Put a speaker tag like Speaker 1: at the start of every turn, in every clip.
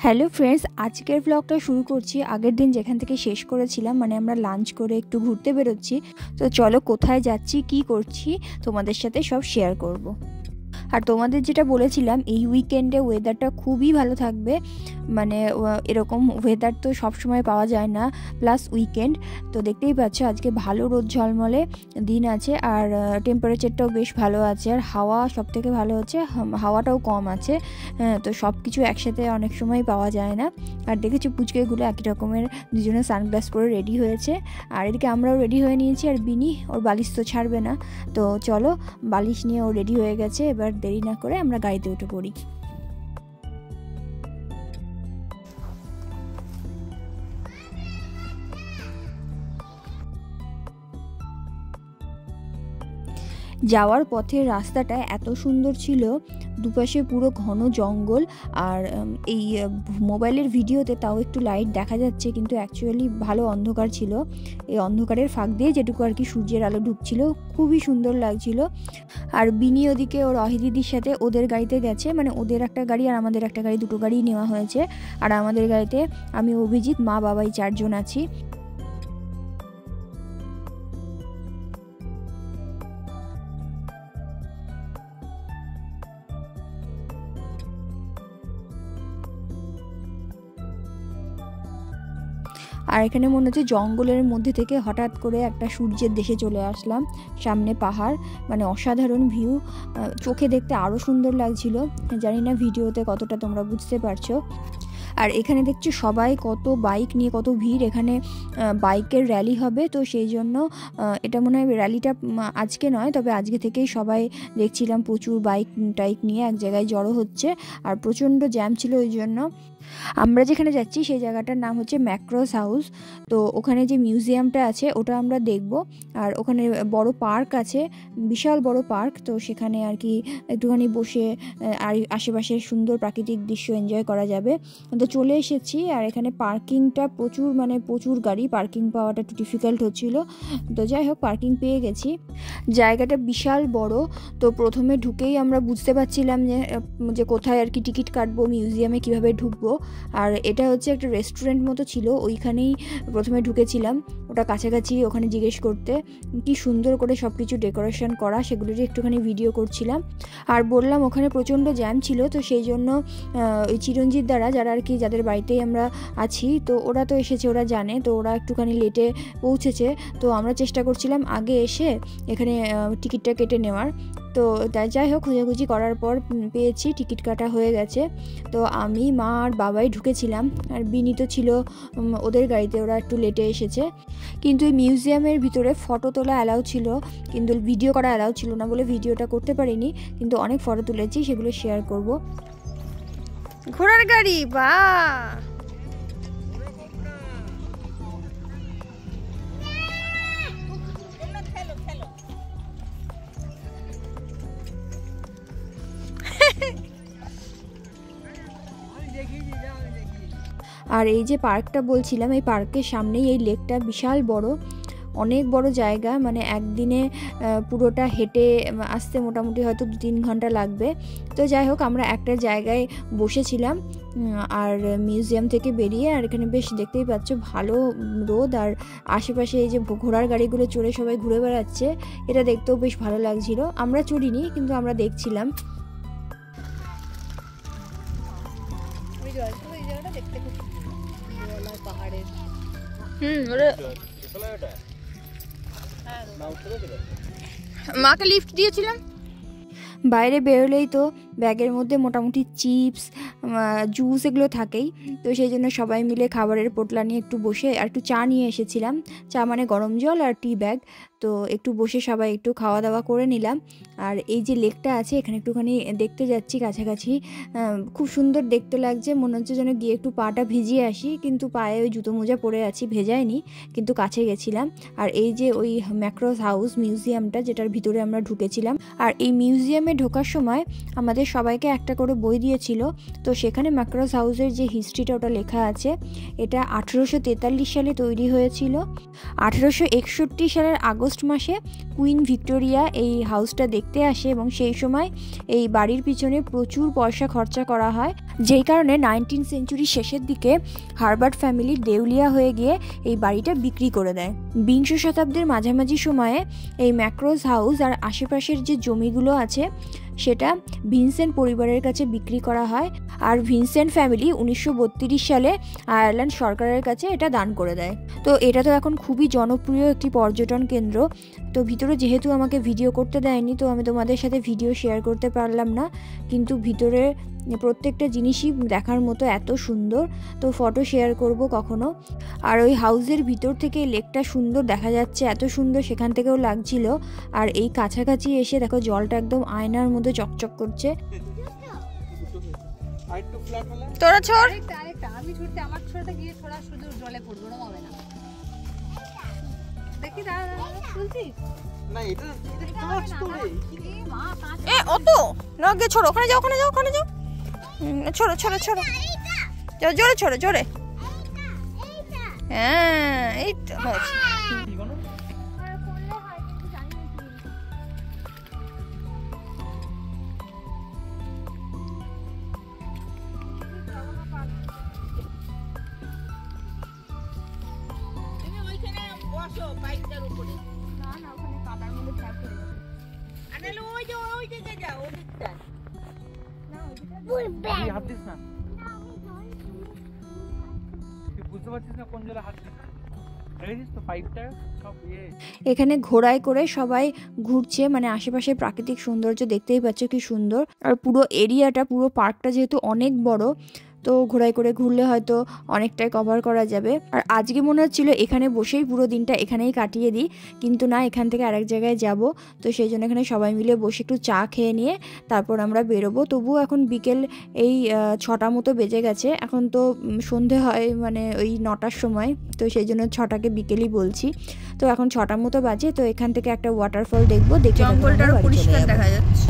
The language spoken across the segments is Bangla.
Speaker 1: হ্যালো ফ্রেন্ডস, আজকের ব্লগটা শুরু করছি আগের দিন যেখান থেকে শেষ করেছিলাম। মানে আমরা লাঞ্চ করে একটু ঘুরতে বেরোচ্ছি। তো চলো কোথায় যাচ্ছি, কি করছি তোমাদের সাথে সব শেয়ার করব। আর তোমাদের যেটা বলেছিলাম, এই উইকেন্ডে ওয়েদারটা খুবই ভালো থাকবে। মানে এরকম ওয়েদার তো সবসময় পাওয়া যায় না, প্লাস উইকেন্ড। তো দেখতেই পাচ্ছ আজকে ভালো রোদ ঝলমলে দিন আছে, আর টেম্পারেচারটাও বেশ ভালো আছে, আর হাওয়া সবথেকে ভালো হচ্ছে হাওয়াটাও কম আছে। তো সব কিছু একসাথে অনেক সময় পাওয়া যায় না। আর দেখেছি পুচকেগুলো একই রকমের দুজনে সানগ্লাস পরে রেডি হয়েছে, আর এদিকে আমরাও রেডি হয়ে নিয়েছি। আর বিনি ওর বালিশ তো ছাড়বে না, তো চলো বালিশ নিয়ে ও রেডি হয়ে গেছে। এবার দেরি না করে আমরা গাড়িতে উঠে পড়ি। যাওয়ার পথের রাস্তাটা এত সুন্দর ছিল, দুপাশে পুরো ঘন জঙ্গল। আর এই মোবাইলের ভিডিওতে তাও একটু লাইট দেখা যাচ্ছে, কিন্তু অ্যাকচুয়ালি ভালো অন্ধকার ছিল। এই অন্ধকারের ফাঁক দিয়ে যেটুকু আর কি সূর্যের আলো ঢুকছিল, খুবই সুন্দর লাগছিল। আর বিনি ওদিকে ওর অহিদিদির সাথে ওদের গাড়িতে গেছে, মানে ওদের একটা গাড়ি আর আমাদের একটা গাড়ি, দুটো গাড়ি নেওয়া হয়েছে। আর আমাদের গাড়িতে আমি, অভিজিৎ, মা, বাবাই 4 জন আছি। আর এখানে মনে হচ্ছে জঙ্গলের মধ্যে থেকে হঠাৎ করে একটা সূর্যের দেশে চলে আসলাম। সামনে পাহাড়, মানে অসাধারণ ভিউ, চোখে দেখতে আরও সুন্দর লাগছিল। জানি না ভিডিওতে কতটা তোমরা বুঝতে পারছো। আর এখানে দেখছি সবাই কত বাইক নিয়ে, কত ভিড়। এখানে বাইকের র্যালি হবে, তো সেই জন্য এটা মনে হয় র্যালিটা আজকে নয়, তবে আজকে থেকেই সবাই দেখছিলাম প্রচুর বাইক টাইক নিয়ে এক জায়গায় জড়ো হচ্ছে। আর প্রচণ্ড জ্যাম ছিল, ওই জন্য আমরা যেখানে যাচ্ছি সেই জায়গাটার নাম হচ্ছে ম্যাক্রোস হাউস। তো ওখানে যে মিউজিয়ামটা আছে ওটা আমরা দেখব। আর ওখানে বড় পার্ক আছে, বিশাল বড় পার্ক। তো সেখানে আর কি একটুখানি বসে আর আশেপাশের সুন্দর প্রাকৃতিক দৃশ্য এনজয় করা যাবে। তো চলে এসেছি। আর এখানে পার্কিংটা প্রচুর, মানে প্রচুর গাড়ি, পার্কিং পাওয়াটা একটু ডিফিকাল্ট হচ্ছিল। তো যাই হোক পার্কিং পেয়ে গেছি। জায়গাটা বিশাল বড়। তো প্রথমে ঢুকেই আমরা বুঝতে পারছিলাম যে কোথায় আর কি টিকিট কাটবো, মিউজিয়ামে কিভাবে ঢুকবো। আর এটা হচ্ছে একটা রেস্টুরেন্ট মতো ছিল, ওইখানেই প্রথমে ঢুকেছিলাম। ওটা কাছাকাছি, ওখানে জিজ্ঞেস করতে কি সুন্দর করে সব কিছু ডেকোরেশন করা, সেগুলোরই একটুখানি ভিডিও করছিলাম। আর বললাম ওখানে প্রচণ্ড জ্যাম ছিল, তো সেই জন্য ওই চিরঞ্জিত দ্বারা, যারা আর কি যাদের বাড়িতেই আমরা আছি, তো ওরা তো এসেছে, ওরা জানে, তো ওরা একটুখানি লেটে পৌঁছেছে। তো আমরা চেষ্টা করছিলাম আগে এসে এখানে টিকিটটা কেটে নেওয়ার। তো যাই হোক খোঁজাখুঁজি করার পর পেয়েছি, টিকিট কাটা হয়ে গেছে। তো আমি, মা আর বাবাই ঢুকেছিলাম, আর বিনি তো ছিল ওদের গাড়িতে, ওরা একটু লেটে এসেছে। কিন্তু এই মিউজিয়ামের ভিতরে ফটো তোলা অ্যালাউ ছিল, কিন্তু ভিডিও করা অ্যালাউ ছিল না বলে ভিডিওটা করতে পারিনি। কিন্তু অনেক ফটো তুলেছি, সেগুলো শেয়ার করব। ঘোড়ার গাড়ি, বাহ! আর এই যে পার্কটা বলছিলাম, এই পার্কের সামনেই এই লেকটা, বিশাল বড়, অনেক বড় জায়গা। মানে একদিনে পুরোটা হেঁটে আসতে মোটামুটি হয়তো 2-3 ঘন্টা লাগবে। তো যাই হোক আমরা একটা জায়গায় বসেছিলাম আর মিউজিয়াম থেকে বেরিয়ে। আর এখানে বেশ দেখতেই পাচ্ছ ভালো রোদ, আর আশেপাশে এই যে ঘোড়ার গাড়িগুলো চড়ে সবাই ঘুরে বেড়াচ্ছে, এটা দেখতেও বেশ ভালো লাগছিল। আমরা চড়িনি, কিন্তু আমরা দেখছিলাম। মাকে লিফট দিয়েছিলাম। বাইরে বেরোলেই তো ব্যাগের মধ্যে মোটামুটি চিপস, জুস এগুলো থাকেই। তো সেই জন্য সবাই মিলে খাবারের পোটলা নিয়ে একটু বসে, আর একটু চা নিয়ে এসেছিলাম। চা মানে গরম জল আর টি ব্যাগ। তো একটু বসে সবাই একটু খাওয়া দাওয়া করে নিলাম। আর এই যে লেকটা আছে এখানে একটুখানি দেখতে যাচ্ছি কাছাকাছি, খুব সুন্দর দেখতে লাগছে। মনে হচ্ছে যেন গিয়ে একটু পাটা ভিজিয়ে আসি, কিন্তু পায়ে ওই জুতো মোজা পরে আছি, ভেজায়নি, কিন্তু কাছে গেছিলাম। আর এই যে ওই ম্যাক্রোস হাউস মিউজিয়ামটা, যেটার ভিতরে আমরা ঢুকেছিলাম। আর এই মিউজিয়ামে ঢোকার সময় আমাদের সবাইকে একটা করে বই দিয়েছিল। তো সেখানে ম্যাক্রোস হাউসের যে হিস্ট্রিটা ওটা লেখা আছে। এটা 1843 সালে তৈরি হয়েছিল। 1861 সালের আগস্ট আগস্ট মাসে কুইন ভিক্টোরিয়া এই হাউসটা দেখতে আসে এবং সেই সময় এই বাড়ির পিছনে প্রচুর পয়সা খরচা করা হয়, যেই কারণে 19 সেঞ্চুরির শেষের দিকে হার্বার্ট ফ্যামিলি দেউলিয়া হয়ে গিয়ে এই বাড়িটা বিক্রি করে দেয়। বিংশ শতাব্দীর মাঝামাঝি সময়ে এই ম্যাক্রোজ হাউস আর আশেপাশের যে জমিগুলো আছে সেটা ভিনসেন্ট পরিবারের কাছে বিক্রি করা হয়, আর ভিনসেন্ট ফ্যামিলি 1932 সালে আয়ারল্যান্ড সরকারের কাছে এটা দান করে দেয়। তো এটা তো এখন খুবই জনপ্রিয় একটি পর্যটন কেন্দ্র। তো ভিতরে যেহেতু আমাকে ভিডিও করতে দেয়নি, তো আমি তোমাদের সাথে ভিডিও শেয়ার করতে পারলাম না, কিন্তু ভিতরে প্রত্যেকটা জিনিসই দেখার মতো এত সুন্দর, তো ফটো শেয়ার করব কখনো। আর ওই হাউসের ভিতর থেকে লেকটা সুন্দর দেখা যাচ্ছে, এত সুন্দর সেখান থেকেও লাগছিল। আর এই কাছাকাছি এসে দেখো জলটা একদম আয়নার মধ্যে চকচক করছে। তোরা ছোড়, আমি ছুটতে আমার ছোটটা গিয়ে থোড়া শুধু জলে পড়বো না, হবে না দেখি শুনছি না, এটা কাঁচ তো রে মা, কাঁচ এ অত না, গে ছোড়, ওখানে যাও, ওখানে যাও, ওখানে যাও, ছোড়ো ছোড়ো ছোড়ো, যাও জোরে ছোড়ো, জোরে, হ্যাঁ এই তো হয়েছে। এখানে ঘোড়ায় করে সবাই ঘুরছে, মানে আশেপাশে প্রাকৃতিক সৌন্দর্য দেখতেই পাচ্ছ কি সুন্দর। আর পুরো এরিয়াটা, পুরো পার্কটা যেহেতু অনেক বড়, তো ঘোড়ায় করে ঘুরলে হয়তো অনেকটাই কভার করা যাবে। আর আজকে মনে হচ্ছিল এখানে বসেই পুরো দিনটা এখানেই কাটিয়ে দিই, কিন্তু না, এখান থেকে আরেক জায়গায় যাব। তো সেই জন্য এখানে সবাই মিলে বসে একটু চা খেয়ে নিয়ে তারপর আমরা বেরোবো। তবুও এখন বিকেল এই 6টা মতো বেজে গেছে, এখন তো সন্ধে হয় মানে ওই 9টার সময়, তো সেই জন্য 6টাকে বিকেলই বলছি। তো এখন 6টার মতো বাজে, তো এখান থেকে একটা ওয়াটারফল দেখবো, দেখে জঙ্গলটারও পরিষ্কার দেখা যাচ্ছে।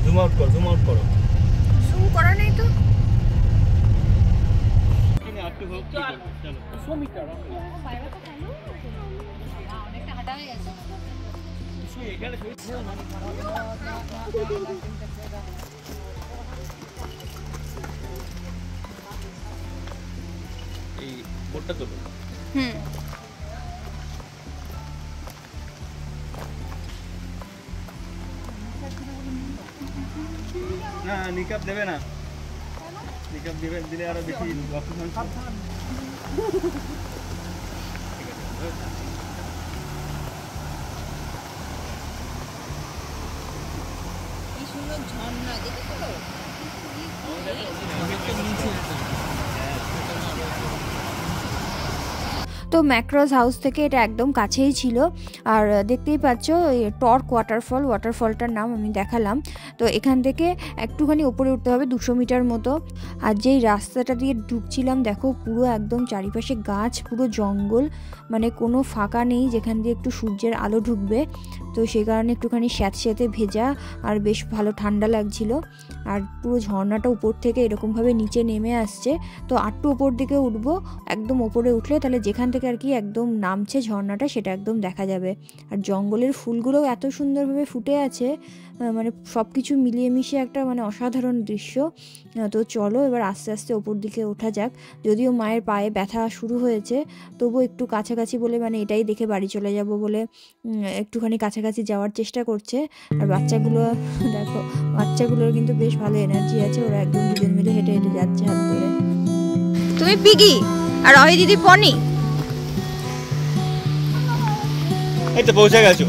Speaker 2: জুম আউট করো, জুম আউট করো,
Speaker 1: জুম করা নেই তো,
Speaker 2: এখানে আটটু হোক, চলো 100 মিটার
Speaker 1: অনেকটা হাঁটা হয়ে গেছে।
Speaker 2: এখানে এই বোটটা তোলো। না নিকাপ দেবে না, নিকাপ দিবে, দিলে আরো বেশি অক্সিজেন।
Speaker 1: কি সুন্দর ঝর্ণা দেখেছো? তো ম্যাক্রোজ হাউস থেকে এটা একদম কাছেই ছিল। আর দেখতেই পাচ্ছ টর্ক ওয়াটারফলটার নাম আমি দেখালাম। তো এখান থেকে একটুখানি উপরে উঠতে হবে 200 মিটার মতো। আর যেই রাস্তাটা দিয়ে ঢুকছিলাম দেখো পুরো একদম চারিপাশে গাছ, পুরো জঙ্গল, মানে কোনো ফাঁকা নেই যেখান দিয়ে একটু সূর্যের আলো ঢুকবে। তো সেই কারণে একটুখানি স্যাঁতস্যাঁতে ভেজা আর বেশ ভালো ঠান্ডা লাগছিল। আর পুরো ঝর্ণাটা উপর থেকে এরকমভাবে নিচে নেমে আসছে। তো আটটু উপর দিকে উঠবো, একদম ওপরে উঠলে তাহলে যেখান থেকে আর কি একদম নামছে ঝর্ণাটা সেটা একদম দেখা যাবে। আর জঙ্গলের ফুলগুলোও এত সুন্দরভাবে ফুটে আছে, মানে সব কিছু মিলিয়ে মিশিয়ে একটা মানে অসাধারণ দৃশ্য। তো চলো এবার আস্তে আস্তে ওপর দিকে ওঠা যাক। যদিও মায়ের পায়ে ব্যথা শুরু হয়েছে, তবু একটু কাছাকাছি বলে মানে এটাই দেখে বাড়ি চলে যাব বলে একটুখানি কাছাকাছি যাওয়ার চেষ্টা করছে। আর বাচ্চাগুলো দেখো, বাচ্চাগুলোর কিন্তু বেশ ভালো এনার্জি আছে, ওরা একদম দুজন মিলে হেঁটে হেঁটে যাচ্ছে হাত ধরে। তুমি পিগি আর অহি দিদি পনি,
Speaker 2: এই তো পৌঁছে গেছো।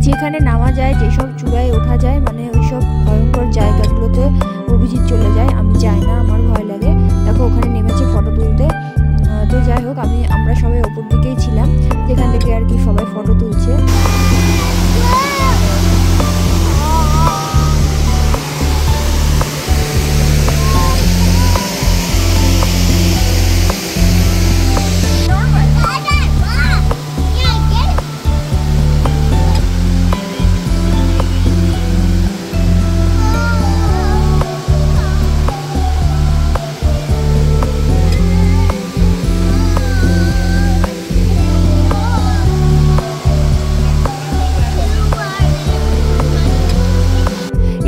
Speaker 1: যেখানে নামা যায়, যেসব চূড়ায় ওঠা যায়, মানে ওইসব ভয়ঙ্কর জায়গাগুলোতে অভিজিৎ চলে যায়, আমি যাই না, আমার ভয় লাগে। দেখো ওখানে নেমেছে ফটো তুলতে। তো যাই হোক, আমরা সবাই ওপর দিকেই ছিলাম। যেখান থেকে আর কি সবাই ফটো তুলছে।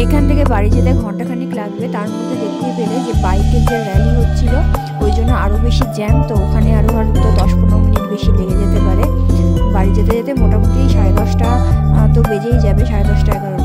Speaker 1: এখান থেকে বাড়ি যেতে ঘন্টাখানিক লাগবে। তার মধ্যে দেখতেই পেলে যে বাইকের যে র্যালি হচ্ছিল ওই জন্য আরও বেশি জ্যাম, তো ওখানে আরও হয়তো 10-15 মিনিট বেশি লেগে যেতে পারে। বাড়ি যেতে যেতে মোটামুটি 10:30টা তো বেজেই যাবে, 10:30-11